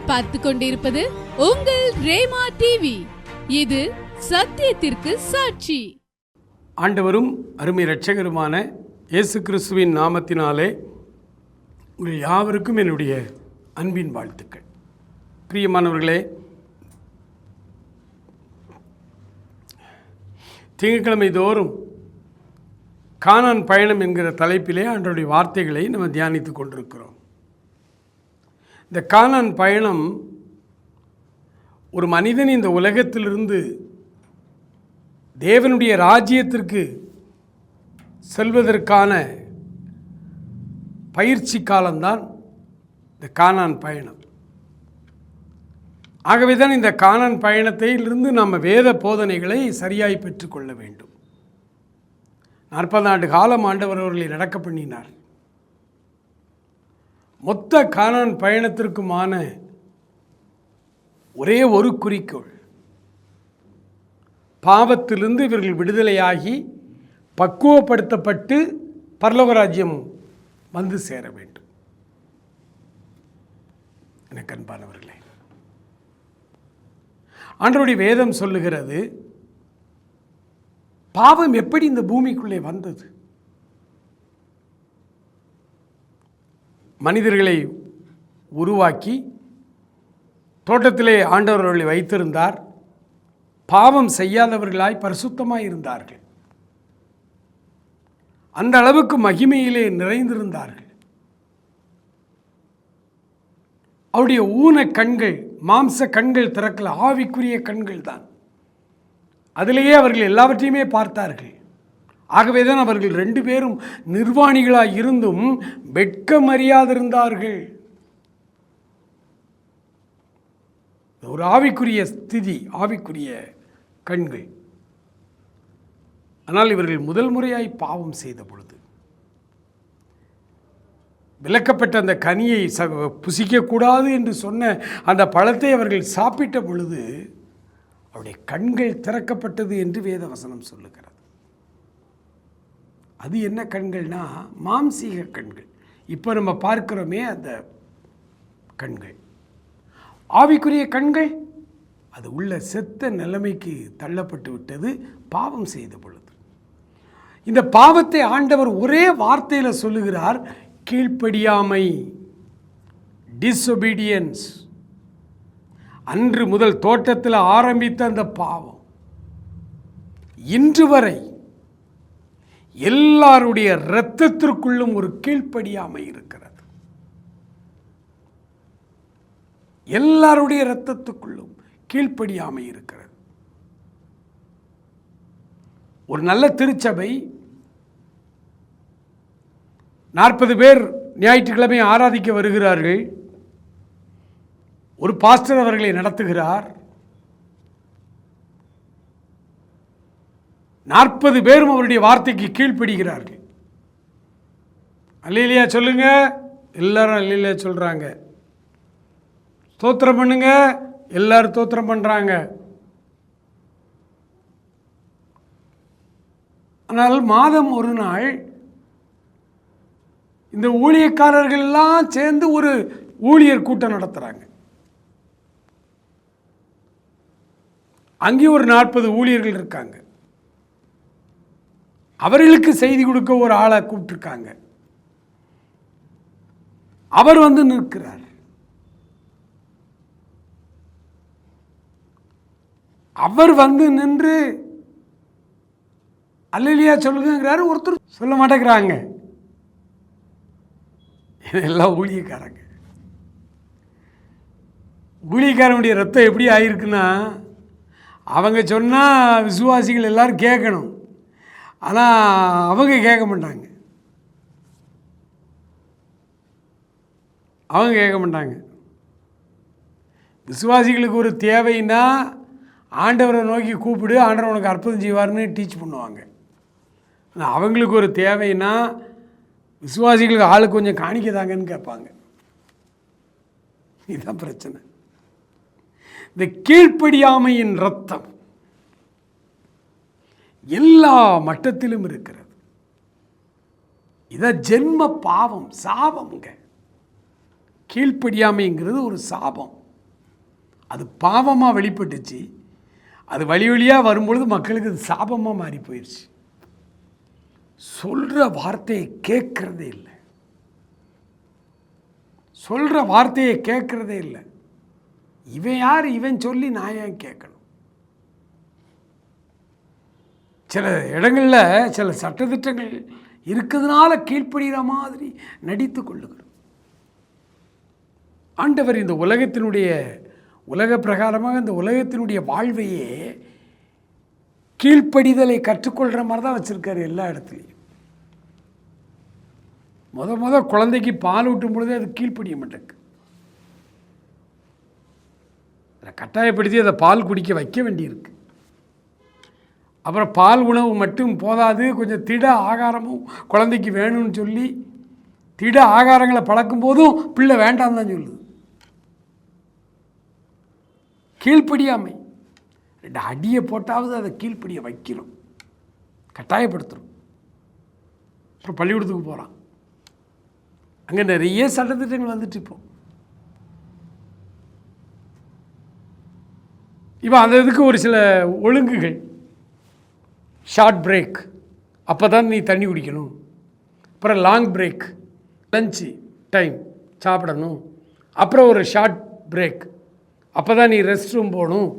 நீங்கள் பார்த்து கொண்டிருப்பது உங்கள் ரேமா டிவி. இது சத்தியத்திற்கு சாட்சி. ஆண்டவரும் அருமை இரட்சகருமான இயேசு கிறிஸ்துவின் நாமத்தினாலே உங்கள் யாவருக்கும் என்னுடைய அன்பின் வாழ்த்துக்கள். பிரியமானவர்களே, திங்கட்கிழமை தோறும் கானான் பயணம் என்கிற தலைப்பிலே ஆண்டவருடைய வார்த்தைகளை நம்ம தியானித்து கொண்டிருக்கிறோம். இந்த கானான் பயணம் ஒரு மனிதன் இந்த உலகத்திலிருந்து தேவனுடைய ராஜ்யத்திற்கு செல்வதற்கான பயிற்சி காலம்தான் இந்த கானான் பயணம். ஆகவே தான் இந்த கானான் பயணத்திலிருந்து நம்ம வேத போதனைகளை சரியாய் பெற்றுக்கொள்ள வேண்டும். 40 ஆண்டு காலம் ஆண்டவர் அவர்களை நடக்க பண்ணினார். மொத்த கானான் பயணத்திற்குமான ஒரே ஒரு குறிக்கோள், பாவத்திலிருந்து இவர்கள் விடுதலையாகி பக்குவப்படுத்தப்பட்டு பரலோக ராஜ்யம் வந்து சேர வேண்டும். எனக்கு அன்பானவர்களே, ஆண்டவருடைய வேதம் சொல்லுகிறது, பாவம் எப்படி இந்த பூமிக்குள்ளே வந்தது? மனிதர்களை உருவாக்கி தோட்டத்திலே ஆண்டவர் அவர்களை வைத்திருந்தார். பாவம் செய்யாதவர்களாய் பரிசுத்தமாய் இருந்தார்கள். அந்த அளவுக்கு மகிமையிலே நிறைந்திருந்தார்கள். அவருடைய ஊன கண்கள், மாம்ச கண்கள் திறக்கல, ஆவிக்குரிய கண்கள் தான். அதிலேயே அவர்கள் எல்லாவற்றையுமே பார்த்தார்கள். ஆகவே தான் அவர்கள் 2 பேரும் நிர்வாணிகளாய் இருந்தும் வெட்கமறியாதிருந்தார்கள். ஒரு ஆவிக்குரிய ஸ்திதி, ஆவிக்குரிய கண்கள். ஆனால் இவர்கள் முதல் முறையாய் பாவம் செய்த பொழுது, விலக்கப்பட்ட அந்த கனியை புசிக்கக்கூடாது என்று சொன்ன அந்த பழத்தை அவர்கள் சாப்பிட்ட பொழுது அவருடைய கண்கள் திறக்கப்பட்டது என்று வேத வசனம் சொல்லுகிறது. அது என்ன கண்கள்னா, மாம்சீக கண்கள். இப்போ நம்ம பார்க்கிறோமே அந்த கண்கள். ஆவிக்குரிய கண்கள் அது உள்ள செத்த நிலைமைக்கு தள்ளப்பட்டு விட்டது பாவம் செய்த பொழுது. இந்த பாவத்தை ஆண்டவர் ஒரே வார்த்தையில் சொல்லுகிறார், கீழ்ப்படியாமை, டிஸ்ஒபீடியன்ஸ். அன்று முதல் தோட்டத்தில் ஆரம்பித்த அந்த பாவம் இன்று வரை எல்லாருடைய இரத்தத்திற்குள்ளும் ஒரு கீழ்ப்படியாமை இருக்கிறது. எல்லாருடைய இரத்தத்துக்குள்ளும் கீழ்ப்படியாமை இருக்கிறது. ஒரு நல்ல திருச்சபை 40 பேர் ஞாயிற்றுக்கிழமை ஆராதிக்க வருகிறார்கள். ஒரு பாஸ்டர் அவர்களை நடத்துகிறார். 40 பேரும் அவருடைய வார்த்தைக்கு கீழ்ப்படுகிறார்கள். அல்லேலூயா சொல்லுங்க. எல்லாரும் அல்லேலூயா சொல்றாங்க. ஸ்தோத்திரம் பண்ணுங்க, எல்லாரும் ஸ்தோத்திரம் பண்றாங்க. ஆனால் மாதம் ஒரு நாள் இந்த ஊழியக்காரர்கள் எல்லாம் சேர்ந்து ஒரு ஊழியர் கூட்டம் நடத்துறாங்க. அங்கே ஒரு 40 ஊழியர்கள் இருக்காங்க. அவர்களுக்கு செய்தி கொடுக்க ஒரு ஆளை கூப்பிட்டுருக்காங்க. அவர் வந்து நிற்கிறார். அவர் வந்து நின்று அல்லேலூயா சொல்லுங்கிறாரு. ஒருத்தர் சொல்ல மாட்டேங்கிறாங்க. எல்லாம் ஊழியக்காரங்க. ஊழியக்காரனுடைய ரத்தம் எப்படி ஆயிருக்குன்னா, அவங்க சொன்னால் விசுவாசிகள் எல்லாரும் கேட்கணும். ஆனால் அவங்க கேட்க மாட்டாங்க. அவங்க கேட்க மாட்டாங்க. விசுவாசிகளுக்கு ஒரு தேவைன்னா ஆண்டவரை நோக்கி கூப்பிடு, ஆண்டவர் உனக்கு அற்புதம் செய்வார்னு டீச் பண்ணுவாங்க. ஆனால் அவங்களுக்கு ஒரு தேவைன்னா விசுவாசிகளுக்கு ஆளுக்கு கொஞ்சம் காணிக்கதாங்கன்னு கேட்பாங்க. இதுதான் பிரச்சனை. இந்த கீழ்ப்படியாமையின் ரத்தம் எல்லா மட்டத்திலும் இருக்கிறது. இத ஜென்ம பாவம், சாபம்ங்க. கீழ்ப்படியாமைங்கிறது ஒரு சாபம். அது பாவமாக வெளிப்பட்டுச்சு. அது வழி வழியாக வரும்பொழுது மக்களுக்கு அது சாபமாக மாறி போயிடுச்சு. சொல்கிற வார்த்தையை கேட்குறதே இல்லை, சொல்கிற வார்த்தையை கேட்குறதே இல்லை. இவன் யார், இவன் சொல்லி நான் ஏன் கேட்கணும்? சில இடங்களில் சில சட்டத்திட்டங்கள் இருக்கிறதுனால கீழ்ப்படுகிற மாதிரி நடித்து கொள்ளுகிறோம். ஆண்டவர் இந்த உலக பிரகாரமாக இந்த உலகத்தினுடைய வாழ்வையே கீழ்ப்படிதலை கற்றுக்கொள்கிற மாதிரி தான் வச்சுருக்காரு எல்லா இடத்துலையும். முத குழந்தைக்கு பால் ஊட்டும் பொழுதே அது கீழ்ப்படிய மாட்டேங்குது. அதை கட்டாயப்படுத்தி அதை பால் குடிக்க வைக்க வேண்டியிருக்கு. அப்புறம் பால் உணவு மட்டும் போதாது, கொஞ்சம் திட ஆகாரமும் குழந்தைக்கு வேணும்னு சொல்லி திட ஆகாரங்களை பழக்கும் போதும் பிள்ளை வேண்டாம் தான் சொல்லுது. கீழ்ப்படியாமை. 2 அடியை போட்டாவது அதை கீழ்ப்படிய வைக்கிறோம், கட்டாயப்படுத்துகிறோம். அப்புறம் பள்ளிக்கூடத்துக்கு போகிறான், அங்கே நிறைய சட்டத்திட்டங்கள் வந்துட்டு இப்போ அந்த இதுக்கு ஒரு சில ஒழுங்குகள். ஷார்ட் பிரேக், அப்போ தான் நீ தண்ணி குடிக்கணும். அப்புறம் லாங் பிரேக், லஞ்சு டைம் சாப்பிடணும். அப்புறம் ஒரு ஷார்ட் பிரேக், அப்போ தான் நீ ரெஸ்ட் ரூம் போகணும்.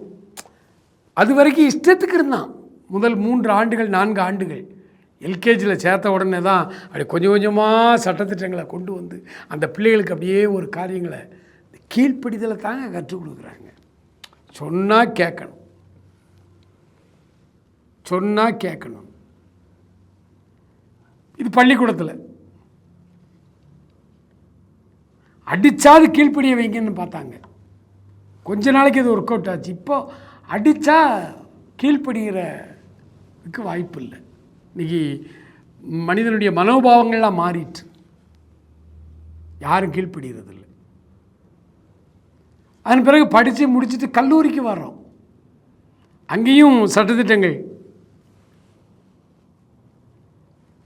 அது வரைக்கும் இஷ்டத்துக்கு இருந்தான். முதல் 3 ஆண்டுகள் 4 ஆண்டுகள் எல்கேஜியில் சேர்த்த உடனே தான் அப்படி கொஞ்சம் கொஞ்சமாக சட்டத்திட்டங்களை கொண்டு வந்து அந்த பிள்ளைகளுக்கு அப்படியே ஒரு காரியங்களை கீழ்ப்படிதலை தாங்க கற்றுக் கொடுக்குறாங்க. சொன்னால் கேட்கணும், சொன்னால் கேட்கணும். இது பள்ளிக்கூடத்தில் அடித்தாது கீழ்ப்படிய வைங்கன்னு பார்த்தாங்க. கொஞ்ச நாளைக்கு இது ஒர்க் அவுட் ஆச்சு. இப்போ அடித்தா கீழ்ப்படுகிறதுக்கு வாய்ப்பு இல்லை. இன்றைக்கி மனிதனுடைய மனோபாவங்கள்லாம் மாறிட்டு யாரும் கீழ்ப்படுகிறது இல்லை. அதன் பிறகு படித்து முடிச்சுட்டு கல்லூரிக்கு வர்றோம், அங்கேயும் சட்டத்திட்டங்கள்.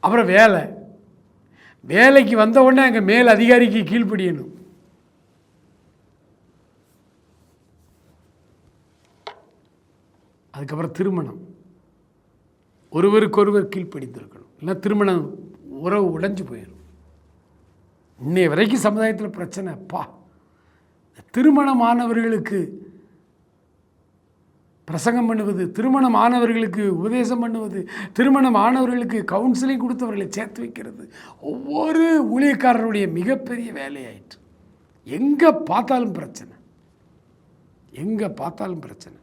அப்புறம் வேலைக்கு வந்த உடனே அங்கே மேல் அதிகாரிக்கு கீழ்ப்படியணும். அதுக்கப்புறம் திருமணம், ஒருவருக்கொருவர் கீழ்ப்படிந்திருக்கணும், இல்லை திருமணம் உறவு உடைஞ்சு போயிடும். இன்னைய வரைக்கும் சமுதாயத்தில் பிரச்சனைப்பா. திருமணமானவர்களுக்கு பிரசங்கம் பண்ணுவது, திருமணமானவர்களுக்கு உபதேசம் பண்ணுவது, திருமணமானவர்களுக்கு கவுன்சிலிங் கொடுத்தவர்களை சேர்த்து வைக்கிறது ஒவ்வொரு ஊழியக்காரருடைய மிகப்பெரிய வேலையாயிற்று. எங்கே பார்த்தாலும் பிரச்சனை, எங்கே பார்த்தாலும் பிரச்சனை.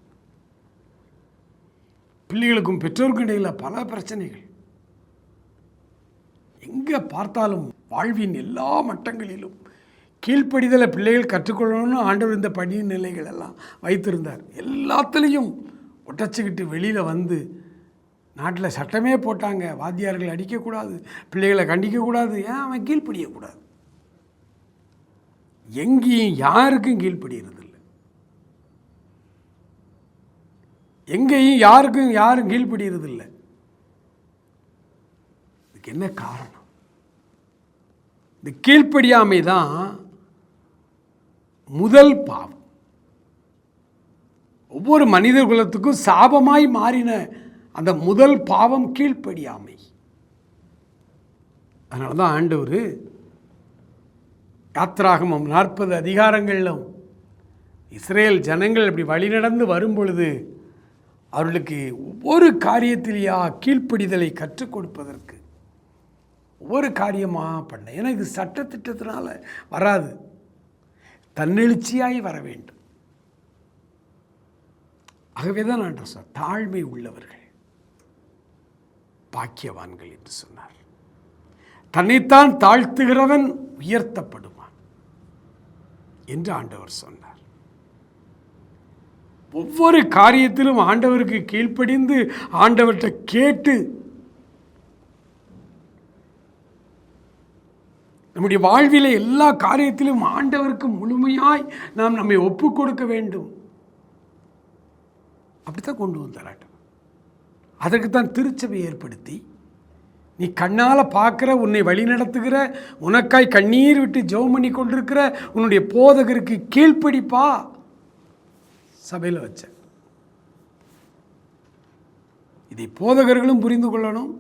பிள்ளைகளுக்கும் பெற்றோருக்கும் இடையில் பல பிரச்சனைகள். எங்கே பார்த்தாலும் வாழ்வின் எல்லா மட்டங்களிலும் கீழ்ப்படிதலை பிள்ளைகள் கற்றுக்கொள்ளணும்னு ஆண்டவர் இந்த பணி நிலைகள் எல்லாம் வைத்திருந்தார். எல்லாத்துலேயும் ஒட்டச்சிக்கிட்டு வெளியில் வந்து நாட்டில் சட்டமே போட்டாங்க, வாத்தியார்கள் அடிக்கக்கூடாது, பிள்ளைகளை கண்டிக்கக்கூடாது. ஏன் அவன் கீழ்ப்படியக்கூடாது? எங்கேயும் யாருக்கும் கீழ்ப்படுகிறது இல்லை, எங்கேயும் யாரும் கீழ்ப்படுகிறது இல்லை. இதுக்கு என்ன காரணம்? இந்த கீழ்ப்படியாமை தான் முதல் பாவம். ஒவ்வொரு மனிதர் குலத்துக்கும் சாபமாய் மாறின அந்த முதல் பாவம் கீழ்ப்படியாமை. அதனால தான் ஆண்டவர் யாத்திராகமம் 40 அதிகாரங்களிலும் இஸ்ரேல் ஜனங்கள் அப்படி வழிநடந்து வரும் பொழுது அவர்களுக்கு ஒவ்வொரு காரியத்திலேயா கீழ்ப்படிதலை கற்றுக் கொடுப்பதற்கு ஒவ்வொரு காரியமாக பண்ண. ஏன்னா இது சட்டத்திட்டத்தினால வராது, தன்னெழுச்சியாய் வர வேண்டும். ஆகவே தான் நான் சொன்னேன், தாழ்மை உள்ளவர்கள் பாக்கியவான்கள் என்று சொன்னார். தன்னைத்தான் தாழ்த்துகிறவன் உயர்த்தப்படுவான் என்று ஆண்டவர் சொன்னார். ஒவ்வொரு காரியத்திலும் ஆண்டவருக்கு கீழ்ப்படிந்து ஆண்டவர்கிட்ட கேட்டு நம்முடைய வாழ்விலே எல்லா காரியத்திலும் ஆண்டவருக்கு முழுமையாய் நாம் நம்மை ஒப்புக் கொடுக்க வேண்டும். அப்படித்தான் கொண்டு வந்தார். அதற்குத்தான் திருச்சபை ஏற்படுத்தி நீ கண்ணால் பார்க்குற, உன்னை வழி நடத்துகிற, உனக்காய் கண்ணீர் விட்டு ஜெபம் பண்ணி கொண்டிருக்கிற உன்னுடைய போதகருக்கு கீழ்ப்படிப்பா. சபையில் வச்சேன். இதை போதகர்களும் புரிந்து கொள்ளணும்,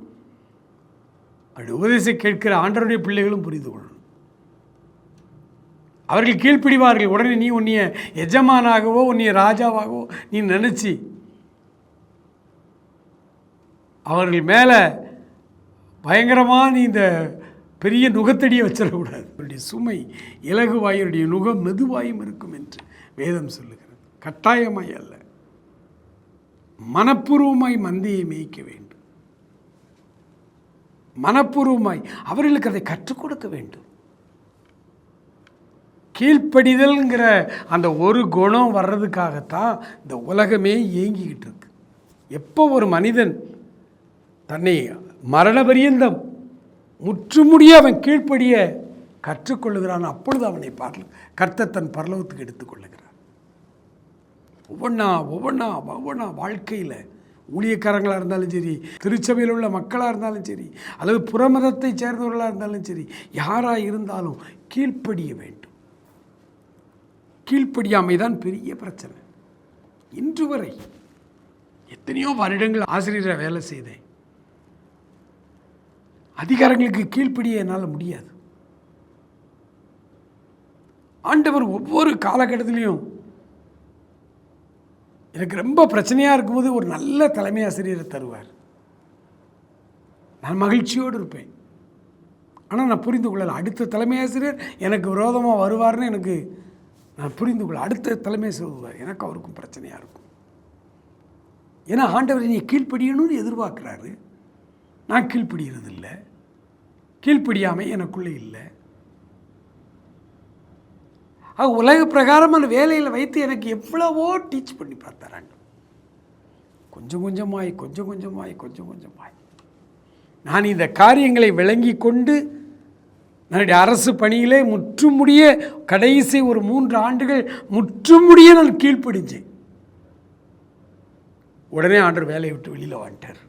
அப்படி உபதேசம் கேட்கிற ஆண்டவருடைய பிள்ளைகளும் புரிந்து கொள்ளணும். அவர்கள் கீழ்ப்பிடிவார்கள். உடனே நீ உன்னைய எஜமானாகவோ உன்னைய ராஜாவாகவோ நீ நினச்சி அவர்கள் மேலே பயங்கரமாக நீ இந்த பெரிய நுகத்தடியை வச்சிடக்கூடாது. அவருடைய சுமை இலகுவாயுடைய நுகம் மெதுவாயும் இருக்கும் என்று வேதம் சொல்லுகிறது. கட்டாயமாய் அல்ல, மனப்பூர்வமாய் மந்தையை மேய்க்க வேண்டும். மனப்பூர்வமாய் அவர்களுக்கு அதை கற்றுக் கொடுக்க வேண்டும். கீழ்ப்படிதல்ங்கிற அந்த ஒரு குணம் வர்றதுக்காகத்தான் இந்த உலகமே இயங்கிக்கிட்டு இருக்கு. எப்போ ஒரு மனிதன் தன்னை மரண பரியந்தம் முற்றுமுடிய அவன் கீழ்ப்படிய கற்றுக்கொள்ளுகிறான், அப்பொழுது அவனை கர்த்தர் தன் பரலோகத்துக்கு எடுத்துக்கொள்ளுகிறார். ஒவ்வொன்றா வாழ்க்கையில் ஊழியக்காரங்களாக இருந்தாலும் சரி, திருச்சபையில் உள்ள மக்களாக இருந்தாலும் சரி, அல்லது புறமதத்தை சேர்ந்தவர்களாக இருந்தாலும் சரி, யாராக இருந்தாலும் கீழ்ப்படிய வேண்டும். கீழ்ப்படியாமை தான் பெரிய பிரச்சனை. இன்று வரை எத்தனையோ வருடங்கள் ஆசிரியராக வேலை செய்தேன். அதிகாரங்களுக்கு கீழ்ப்படிய என்னால் முடியாது. ஆண்டவர் ஒவ்வொரு காலகட்டத்திலையும் எனக்கு ரொம்ப பிரச்சனையாக இருக்கும்போது ஒரு நல்ல தலைமை ஆசிரியரை தருவார். நான் மகிழ்ச்சியோடு இருப்பேன். ஆனால் நான் புரிந்து கொள்ளலாம், அடுத்த தலைமை ஆசிரியர் எனக்கு விரோதமாக வருவார்னு எனக்கு நான் புரிந்து கொள்ள, அடுத்த தலைமை சொல்வார், எனக்கு அவருக்கும் பிரச்சனையாக இருக்கும். ஏன்னா ஆண்டவர் நீ கீழ்ப்படியணும்னு எதிர்பார்க்குறாரு. நான் கீழ்ப்படிகிறது இல்லை, கீழ்ப்படியாமை எனக்குள்ளே இல்லை. உலக பிரகாரமான வேலையில் வைத்து எனக்கு எவ்வளவோ டீச் பண்ணி பார்த்தாராங்க. கொஞ்சம் கொஞ்சமாய் நான் இந்த காரியங்களை விளங்கி கொண்டு என்னுடைய அரசு பணியிலே முற்றுமுடிய கடைசி ஒரு 3 ஆண்டுகள் முற்றுமுடிய நான் கீழ்ப்படிஞ்சேன். உடனே ஆண்டவர் வேலையை விட்டு வெளியில் வந்துட்டார்.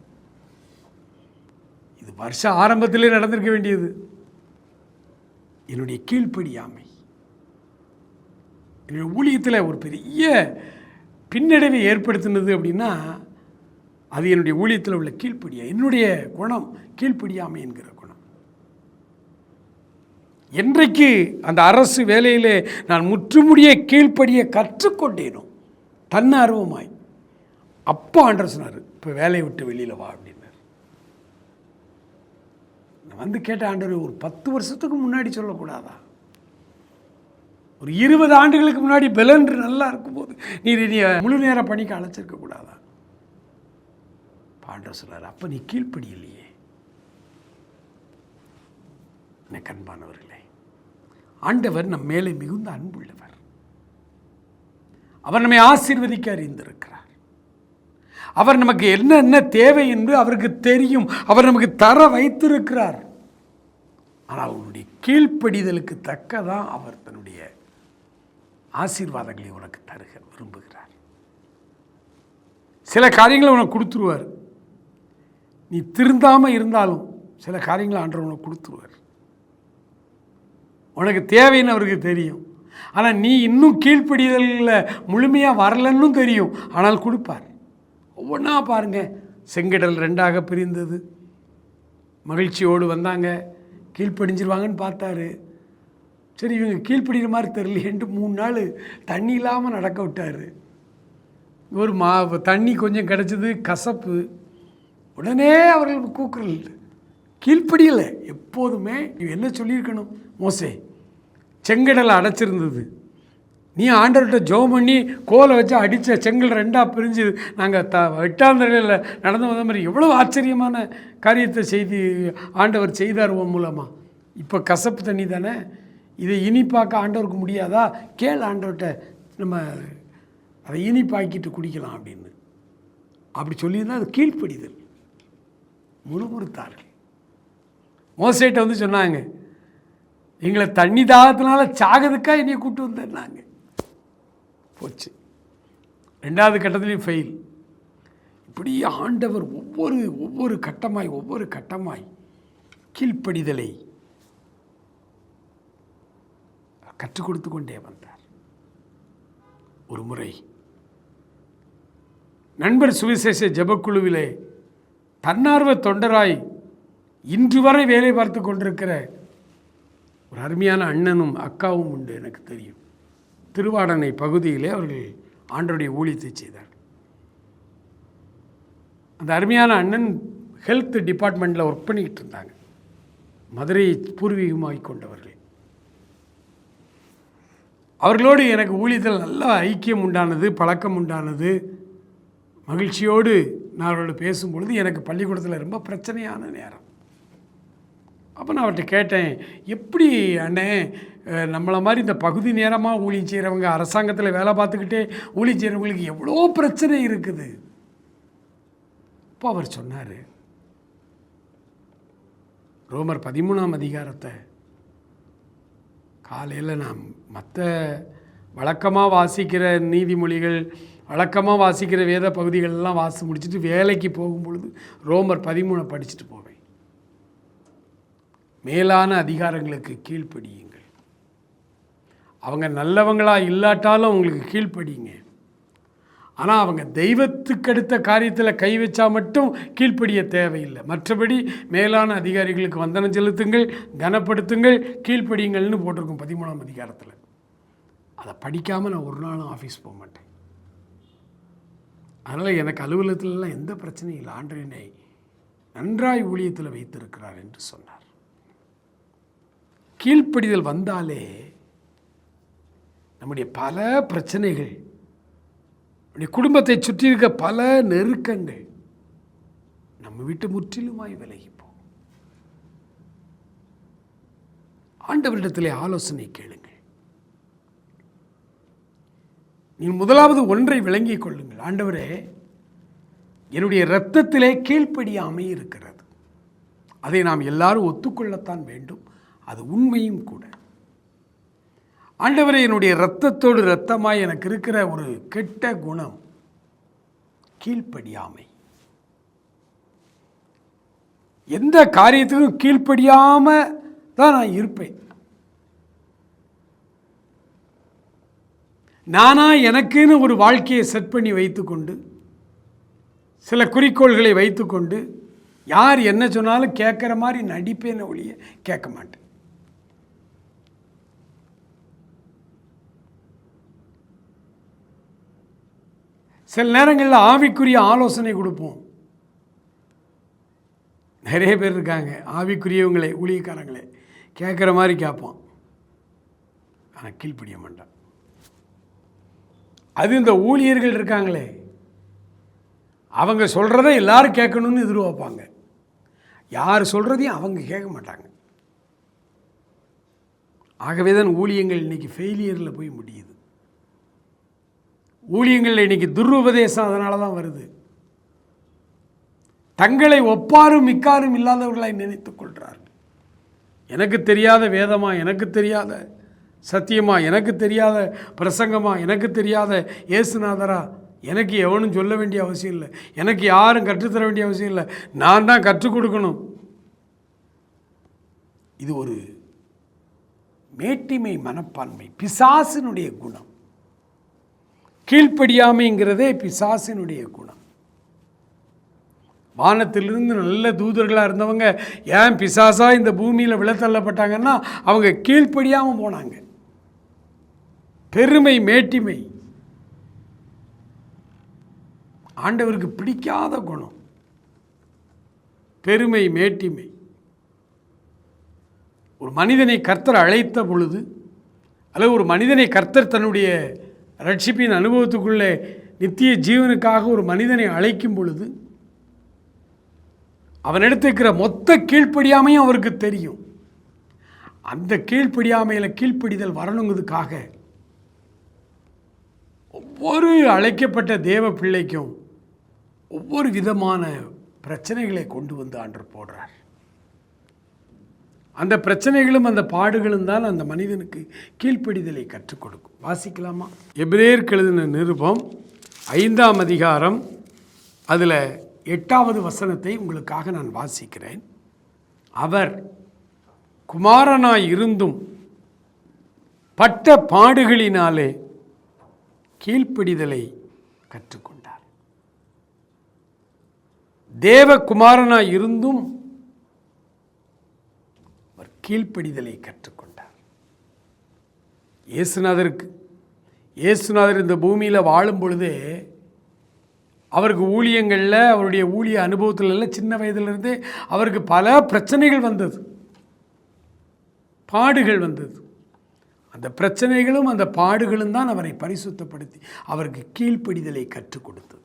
இது வருஷ ஆரம்பத்திலே நடந்திருக்க வேண்டியது. என்னுடைய கீழ்ப்படியாமை என்னுடைய ஊழியத்தில் ஒரு பெரிய பின்னடைவை ஏற்படுத்தினது அப்படின்னா அது என்னுடைய ஊழியத்தில் உள்ள என்னுடைய குணம் கீழ்ப்படியாமை என்கிற குணம். என்றைக்கு அந்த அரசு வேலையிலே நான் முற்றுமுடிய கீழ்ப்படிய கற்றுக்கொண்டேனோ தன்னார்வமாய், அப்போ ஆண்டவர் சொன்னார், இப்போ வேலையை விட்டு வெளியில் வா அப்படின்னார். நான் வந்து கேட்ட, ஆண்டவர் ஒரு 10 வருஷத்துக்கு முன்னாடி சொல்லக்கூடாதா? ஒரு 20 ஆண்டுகளுக்கு முன்னாடி பெலன்று நல்லா இருக்கும்போது நீ முழு நேர பணிக்கு அழைச்சிருக்க கூடாதா? ஆண்டவர் சொன்னார், அப்போ நீ கீழ்ப்படியில்லையே. எனக்கு அன்பானவர்களே, ஆண்டவர் நம் மேலே மிகுந்த அன்புள்ளவர். அவர் நம்மை ஆசீர்வதிக்க அறிந்திருக்கிறார். அவர் நமக்கு என்ன தேவை என்று அவருக்கு தெரியும். அவர் நமக்கு தர வைத்திருக்கிறார். ஆனால் அவருடைய கீழ்ப்படிதலுக்கு தக்கதான் அவர் தன்னுடைய ஆசீர்வாதங்களை உனக்கு தருக விரும்புகிறார். சில காரியங்களை உனக்கு கொடுத்துருவார். நீ திருந்தாமல் இருந்தாலும் சில காரியங்களை ஆண்டவர் உனக்கு கொடுத்துருவார். உனக்கு தேவைன்னு அவருக்கு தெரியும். ஆனால் நீ இன்னும் கீழ்ப்படிதலில் முழுமையாக வரலன்னு தெரியும். ஆனால் கொடுப்பார். ஒவ்வொன்றா பாருங்கள், செங்கடல் 2ஆக பிரிந்தது. மகிழ்ச்சியோடு வந்தாங்க, கீழ்ப்படிஞ்சிருவாங்கன்னு பார்த்தாரு. சரி, இவங்க கீழ்ப்படிகிற மாதிரி தெரியலேன்ட்டு 3 நாள் தண்ணி இல்லாமல் நடக்க விட்டார். ஒரு தண்ணி கொஞ்சம் கிடச்சிது, கசப்பு. உடனே அவர்கள் கூக்குறல், கீழ்ப்படியலை. எப்போதுமே என்ன சொல்லியிருக்கணும், மோசே செங்கடலை அடைச்சிருந்தது, நீ ஆண்டவர்கிட்ட ஜெபம் பண்ணி கோலை வச்சு அடித்த செங்கல் 2ஆக பிரிஞ்சு நாங்கள் 8ஆம் தடவையில் நடந்து வந்த மாதிரி எவ்வளோ ஆச்சரியமான காரியத்தை ஆண்டவர் செய்தார் உன் மூலமாக. இப்போ கசப்பு தண்ணி தானே, இதை இனிப்பாக்க ஆண்டவருக்கு முடியாதா? கேள் ஆண்டவர்கிட்ட, நம்ம அதை இனிப்பாக்கிட்டு குடிக்கலாம் அப்படின்னு. அப்படி சொல்லியிருந்தால் அது கீழ்ப்படிதல். முறுமுறுத்தார்கள். மோசேட்ட வந்து சொன்னாங்க, எங்களை தண்ணி தாகத்தினால சாகதுக்கா என்னைய கூப்பிட்டு வந்தாங்க. போச்சு. 2வது கட்டத்திலையும் ஃபெயில். இப்படி ஆண்டவர் ஒவ்வொரு கட்டமாய் கீழ்ப்படிதலை கற்றுக் கொடுத்து கொண்டே வந்தார். ஒரு முறை நண்பர் சுவிசேஷ ஜெபக்குழுவிலே தன்னார்வ தொண்டராய் இன்று வரை வேலை பார்த்து கொண்டிருக்கிற ஒரு அருமையான அண்ணனும் அக்காவும் உண்டு, எனக்கு தெரியும். திருவாடனை பகுதியிலே அவர்கள் ஆண்டவருடைய ஊழியத்தை செய்தார்கள். அந்த அருமையான அண்ணன் ஹெல்த் டிபார்ட்மெண்ட்டில் ஒர்க் பண்ணிக்கிட்டு இருந்தாங்க. மதுரையை பூர்வீகமாகிக் கொண்டவர்கள். அவர்களோடு எனக்கு ஊழியத்தில் நல்ல ஐக்கியம் உண்டானது, பழக்கம் உண்டானது. மகிழ்ச்சியோடு நான் அவர்களோடு பேசும்பொழுது எனக்கு பள்ளிக்கூடத்தில் ரொம்ப பிரச்சனையான நேரம். அப்போ நான் அவர்கிட்ட கேட்டேன், எப்படி அண்ணே நம்மளை மாதிரி இந்த பகுதி நேரமாக ஊழியம் செய்கிறவங்க, அரசாங்கத்தில் வேலை பார்த்துக்கிட்டே ஊழியம் செய்கிறவங்களுக்கு எவ்வளோ பிரச்சனை இருக்குது. அப்போ அவர் சொன்னார், ரோமர் 13ஆம் அதிகாரத்தை காலையில் நான் மற்ற வழக்கமாக வாசிக்கிற நீதிமொழிகள், வழக்கமாக வாசிக்கிற வேத பகுதிகளெல்லாம் வாசி முடிச்சுட்டு வேலைக்கு போகும்பொழுது ரோமர் 13 படிச்சுட்டு போவேன். மேலான அதிகாரங்களுக்கு கீழ்ப்படியுங்கள். அவங்க நல்லவங்களாக இல்லாட்டாலும் அவங்களுக்கு கீழ்ப்படியுங்க. ஆனால் அவங்க தெய்வத்துக்கு அடுத்த காரியத்தில் கை வச்சா மட்டும் கீழ்ப்படிய தேவையில்லை. மற்றபடி மேலான அதிகாரிகளுக்கு வந்தனம் செலுத்துங்கள், கனப்படுத்துங்கள், கீழ்ப்படியுங்கள்னு போட்டிருக்கும் 13ஆம் அதிகாரத்தில். அதை படிக்காமல் நான் ஒரு நாளும் ஆஃபீஸ் போக மாட்டேன். அதனால் எனக்கு அலுவலகத்திலலாம் எந்த பிரச்சனையும் இல்லை. ஆண்டவர் என்னை நன்றாய் ஊழியத்தில் வைத்திருக்கிறார் என்று சொன்னார். கீழ்ப்படிதல் வந்தாலே நம்முடைய பல பிரச்சனைகள், நம்முடைய குடும்பத்தை சுற்றி இருக்க பல நெருக்கங்கள் நம்ம விட்டு முற்றிலுமாய் விலகிப்போம். ஆண்டவரிடத்திலே ஆலோசனை கேளுங்கள். நீங்கள் முதலாவது ஒன்றை விளங்கிக் கொள்ளுங்கள். ஆண்டவரே, என்னுடைய இரத்தத்திலே கீழ்ப்படியாமை இருக்கிறது. அதை நாம் எல்லாரும் ஒத்துக்கொள்ளத்தான் வேண்டும். அது உண்மையும் கூட. ஆண்டவரே, என்னுடைய இரத்தத்தோடு இரத்தமாய் எனக்கு இருக்கிற ஒரு கெட்ட குணம் கீழ்ப்படியாமை. எந்த காரியத்துக்கும் கீழ்ப்படியாம தான் நான் இருப்பேன். நானா எனக்குன்னு ஒரு வாழ்க்கையை செட் பண்ணி வைத்துக்கொண்டு, சில குறிக்கோள்களை வைத்துக்கொண்டு, யார் என்ன சொன்னாலும் கேட்குற மாதிரி நடிப்பேன்னு ஒழிய கேட்க மாட்டேன். சில நேரங்களில் ஆவிக்குரிய ஆலோசனை கொடுப்போம். நிறைய பேர் இருக்காங்க, ஆவிக்குரியவங்களே, ஊழியக்காரங்களே, கேட்குற மாதிரி கேட்போம், ஆனால் கீழ்ப்படிய மாட்டான். அது இந்த ஊழியர்கள் இருக்காங்களே, அவங்க சொல்கிறத எல்லாரும் கேட்கணும்னு எதிர்பார்ப்பாங்க. யார் சொல்கிறதையும் அவங்க கேட்க மாட்டாங்க. ஆகவே தான் ஊழியங்கள் இன்றைக்கி ஃபெயிலியரில் போய் முடியுது. ஊழியங்களில் இன்றைக்கி துருபதேசம் அதனால தான் வருது. தங்களை ஒப்பாரும் மிக்காரும் இல்லாதவர்களாய் நினைத்துக் கொள்கிறார்கள். எனக்கு தெரியாத வேதமா, எனக்கு தெரியாத சத்தியமா, எனக்கு தெரியாத பிரசங்கமா, எனக்கு தெரியாத இயேசுநாதரா, எனக்கு எவனும் சொல்ல வேண்டிய அவசியம் இல்லை, எனக்கு யாரும் கற்றுத்தர வேண்டிய அவசியம் இல்லை, நான் தான் கற்றுக் கொடுக்கணும். இது ஒரு மேட்டிமை மனப்பான்மை, பிசாசினுடைய குணம். கீழ்ப்படியாமைங்கிறதே பிசாசினுடைய குணம். வானத்திலிருந்து நல்ல தூதர்களாக இருந்தவங்க ஏன் பிசாசாக இந்த பூமியில் விழத்தள்ளப்பட்டாங்கன்னா அவங்க கீழ்ப்படியாமல் போனாங்க. பெருமை, மேட்டிமை ஆண்டவருக்கு பிடிக்காத குணம். பெருமை, மேட்டிமை. ஒரு மனிதனை கர்த்தர் அழைத்த பொழுது, அல்லது ஒரு மனிதனை கர்த்தர் தன்னுடைய ரட்சிப்பின் அனுபவத்துக்குள்ளே நித்திய ஜீவனுக்காக ஒரு மனிதனை அழைக்கும் பொழுது அவனிடத்தில் இருக்கிற மொத்த கீழ்ப்படியாமையும் அவருக்கு தெரியும். அந்த கீழ்ப்படியாமையில் கீழ்ப்படிதல் வரணுங்கிறதுக்காக ஒவ்வொரு அழைக்கப்பட்ட தேவ பிள்ளைக்கும் ஒவ்வொரு விதமான பிரச்சனைகளை கொண்டு வந்து ஆண்டவர் போடுறார். அந்த பிரச்சனைகளும் அந்த பாடுகளும் தான் அந்த மனிதனுக்கு கீழ்ப்படிதலை கற்றுக் கொடுக்கும். வாசிக்கலாமா? எபிரேயருக்கு எழுதின நிருபம் 5ஆம் அதிகாரம், அதில் 8வது வசனத்தை உங்களுக்காக நான் வாசிக்கிறேன். அவர் குமாரனாய் இருந்தும் பட்ட பாடுகளினாலே கீழ்ப்படிதலை கற்றுக்கொண்டார். தேவகுமாரனாய் இருந்தும் அவர் கீழ்ப்படிதலை கற்றுக்கொண்டார். இயேசுநாதர் இந்த பூமியில் வாழும் பொழுதே அவருக்கு ஊழியங்களில், அவருடைய ஊழிய அனுபவத்தில் சின்ன வயதிலிருந்தே அவருக்கு பல பிரச்சனைகள் வந்தது, பாடுகள் வந்தது. அந்த பிரச்சனைகளும் அந்த பாடுகளும் தான் அவரை பரிசுத்தப்படுத்தி அவருக்கு கீழ்ப்படிதலை கற்றுக் கொடுத்தது.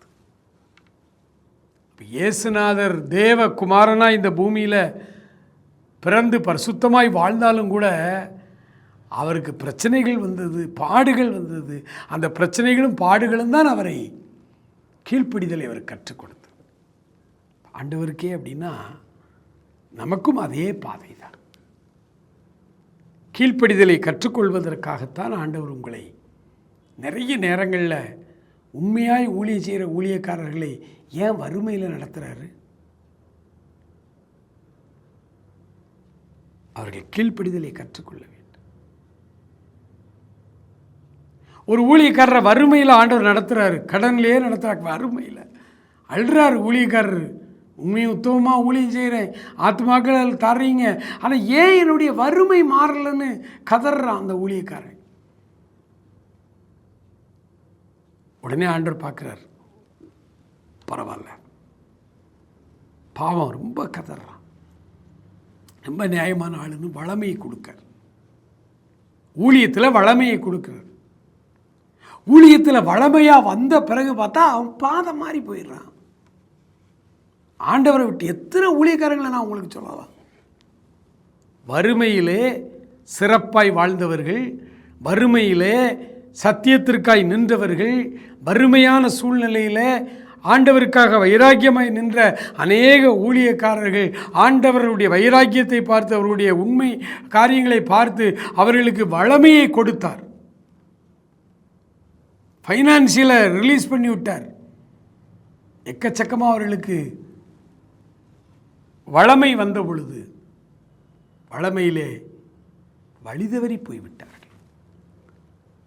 இயேசுநாதர் தேவகுமாரனாய் இந்த பூமியில் பிறந்து பரிசுத்தமாய் வாழ்ந்தாலும் கூட அவருக்கு பிரச்சனைகள் வந்தது, பாடுகள் வந்தது. அந்த பிரச்சனைகளும் பாடுகளும் தான் அவரை கீழ்ப்படிதலை அவர் கற்றுக் கொடுத்தது. ஆண்டவருக்கே அப்படின்னா நமக்கும் அதே பாதை தான். கீழ்ப்படிதலை கற்றுக்கொள்வதற்காகத்தான் ஆண்டவர் உங்களை நிறைய நேரங்களில் உண்மையாய் ஊழியம் செய்கிற ஊழியக்காரர்களை ஏன் வறுமையில் நடத்துகிறாரு? அவர்கள் கீழ்ப்படிதலை கற்றுக்கொள்ள வேண்டும். ஒரு ஊழியக்காரரை வறுமையில் ஆண்டவர் நடத்துகிறாரு, கடன்லேயே நடத்துகிறார், வறுமையில் அழுறாரு ஊழியக்காரர். உண்மையை உத்தமமாக ஊழியம் செய்கிறேன், ஆத்மாக்கள் தர்றீங்க, ஆனால் ஏன் என்னுடைய வறுமை மாறலன்னு கதறான் அந்த ஊழியக்காரன். உடனே ஆண்டவர் பார்க்குறார், பரவாயில்ல, பாவம் ரொம்ப கதறான், ரொம்ப நியாயமான ஆளுன்னு வளமையை கொடுக்கார். ஊழியத்தில் வளமையை கொடுக்குறார். ஊழியத்தில் வளமையாக வந்த பிறகு பார்த்தா அவன் பாதம் மாறி போயிடுறான். ஆண்டவரை விட்டு எத்தனை ஊழியக்காரங்களை நான் உங்களுக்கு சொல்லலாம். வறுமையிலே சிறப்பாய் வாழ்ந்தவர்கள், வறுமையிலே சத்தியத்திற்காய் நின்றவர்கள், வறுமையான சூழ்நிலையில் ஆண்டவருக்காக வைராக்கியமாய் நின்ற அநேக ஊழியக்காரர்கள் ஆண்டவருடைய வைராக்கியத்தை பார்த்து, அவருடைய உண்மை காரியங்களை பார்த்து அவர்களுக்கு வளமையை கொடுத்தார். ஃபைனான்சியலை ரிலீஸ் பண்ணி விட்டார். எக்கச்சக்கமாக அவர்களுக்கு வளமை வந்த பொழுது வளமையிலே வழிதவறி போய்விட்டார்கள்.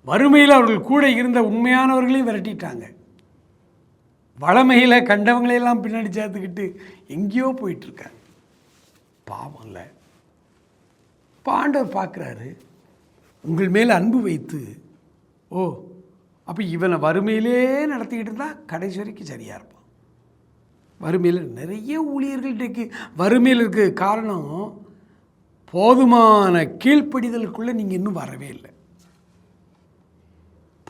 வறுமையில் அவர்கள் கூட இருந்த உண்மையானவர்களையும் விரட்டிட்டாங்க. வளமையில் கண்டவங்களையெல்லாம் பின்னாடி சேர்த்துக்கிட்டு எங்கேயோ போயிட்டுருக்காங்க. பாவம் இல்லை. இப்போ ஆண்டவர் பார்க்குறாரு, உங்கள் மேலே அன்பு வைத்து, ஓ அப்போ இவனை வறுமையிலே நடத்திக்கிட்டு இருந்தால் கடைசி வரைக்கும் சரியாக இருப்பான். வறுமையில் நிறைய ஊழியர்கள்டைக்கு வறுமையில் இருக்க காரணம் போதுமான கீழ்ப்படிதலுக்குள்ளே நீங்கள் இன்னும் வரவே இல்லை.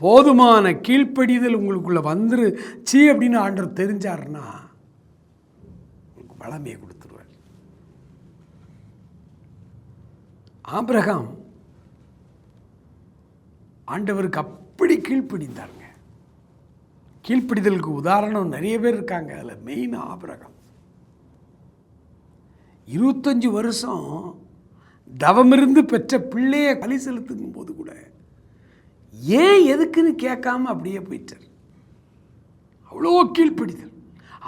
போதுமான கீழ்ப்படிதல் உங்களுக்குள்ளே வந்துருச்சு அப்படின்னு ஆண்டவர் தெரிஞ்சாருன்னா உங்களுக்கு வளமையை கொடுத்துருவார். ஆபிரகாம் ஆண்டவருக்கு அப்படி கீழ்ப்படிந்தாருங்க. கீழ்ப்படிதலுக்கு உதாரணம் நிறைய பேர் இருக்காங்க. அதில் மெயின் ஆபிரகாம். 25 வருஷம் தவமிருந்து பெற்ற பிள்ளையை பலி செலுத்தும் போது கூட ஏன் எதுக்குன்னு கேட்காம அப்படியே போயிட்டார். அவ்வளோ கீழ்ப்படிதல்.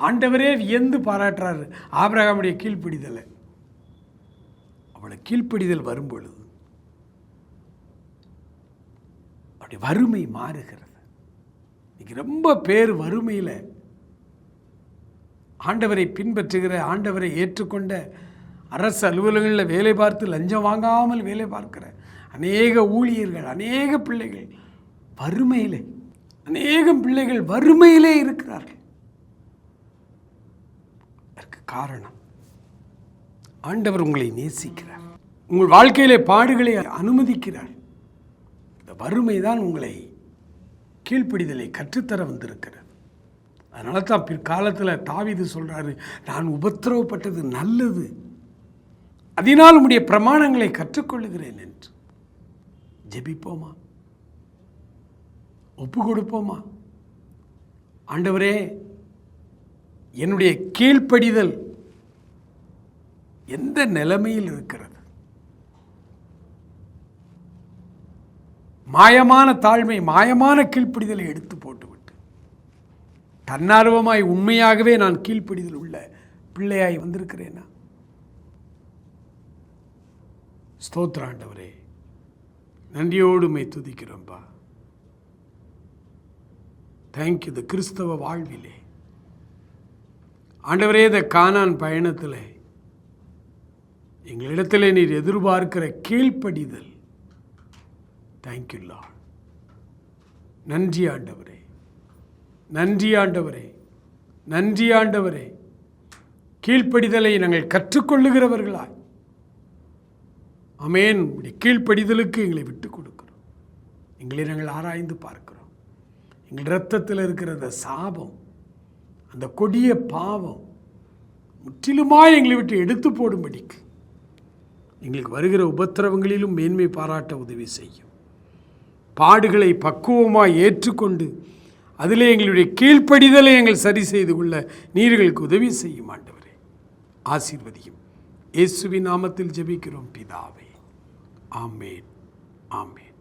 ஆண்டவரே வியந்து பாராட்டுறாரு ஆபிரகாமுடைய கீழ்ப்படிதலை. அவ்வளோ கீழ்ப்படிதல் வரும்பொழுது அப்படி வறுமை மாறுகிறது. இன்னைக்கு ரொம்ப பேர் வறுமையில் ஆண்டவரை பின்பற்றுகிற, ஆண்டவரை ஏற்றுக்கொண்ட, அரசு அலுவலகங்களில் வேலை பார்த்து லஞ்சம் வாங்காமல் வேலை பார்க்கிற அநேக ஊழியர்கள், அநேக பிள்ளைகள் வறுமையிலே, அநேகம் பிள்ளைகள் வறுமையிலே இருக்கிறார்கள். அதற்கு காரணம் ஆண்டவர் உங்களை நேசிக்கிறார். உங்கள் வாழ்க்கையிலே பாடுகளை அனுமதிக்கிறார். இந்த வறுமை தான் உங்களை கீழ்ப்படிதலை கற்றுத்தர வந்திருக்கிறது. அதனால தான் பிற்காலத்தில் தாவீது சொல்கிறாரு, நான் உபத்திரவப்பட்டது நல்லது, அதனால் உம்முடைய பிரமாணங்களை கற்றுக்கொள்ளுகிறேன் என்று. ஜெபிப்போமா? ஒப்பு கொடுப்போமா? ஆண்டவரே, என்னுடைய கீழ்ப்படிதல் எந்த நிலைமையில் இருக்கிறது? மாயமான தாழ்மை, மாயமான கீழ்ப்படிதலை எடுத்து போட்டுவிட்டு தன்னார்வமாய் உண்மையாகவே நான் கீழ்ப்படிதல் உள்ள பிள்ளையாய் வந்திருக்கிறேனா? ஸ்தோத்திர ஆண்டவரே, நன்றியோடு உம்மை துதிக்கிறோம்பா. தேங்க்யூ. இந்த கிறிஸ்தவ வாழ்விலே ஆண்டவரே, இந்த கானான் பயணத்தில் எங்களிடத்தில் நீர் எதிர்பார்க்கிற கீழ்ப்படிதல், தேங்க்யூ லார்ட். நன்றி ஆண்டவரே, நன்றி ஆண்டவரே, நன்றி ஆண்டவரே. கீழ்ப்படிதலை நாங்கள் கற்றுக்கொள்ளுகிறவர்களாய், ஆமென், கீழ்ப்படிதலுக்கு எங்களை விட்டு கொடுக்கிறோம். எங்களை நாங்கள் ஆராய்ந்து பார்க்கிறோம். எங்கள் இரத்தத்தில் இருக்கிற அந்த சாபம், அந்த கொடிய பாவம் முற்றிலுமாய் எங்களை விட்டு எடுத்து போடும்படிக்கு எங்களுக்கு வருகிற உபத்திரவங்களிலும் மேன்மை பாராட்ட உதவி செய்யும். பாடுகளை பக்குவமாக ஏற்றுக்கொண்டு அதிலே எங்களுடைய கீழ்ப்படிதலை எங்கள் சரி செய்து கொள்ள நீர்களுக்கு உதவி செய்யும் ஆண்டவரே. ஆசீர்வதியும். இயேசுவின் நாமத்தில் ஜெபிக்கிறோம் பிதாவே. ஆமென், ஆமென்.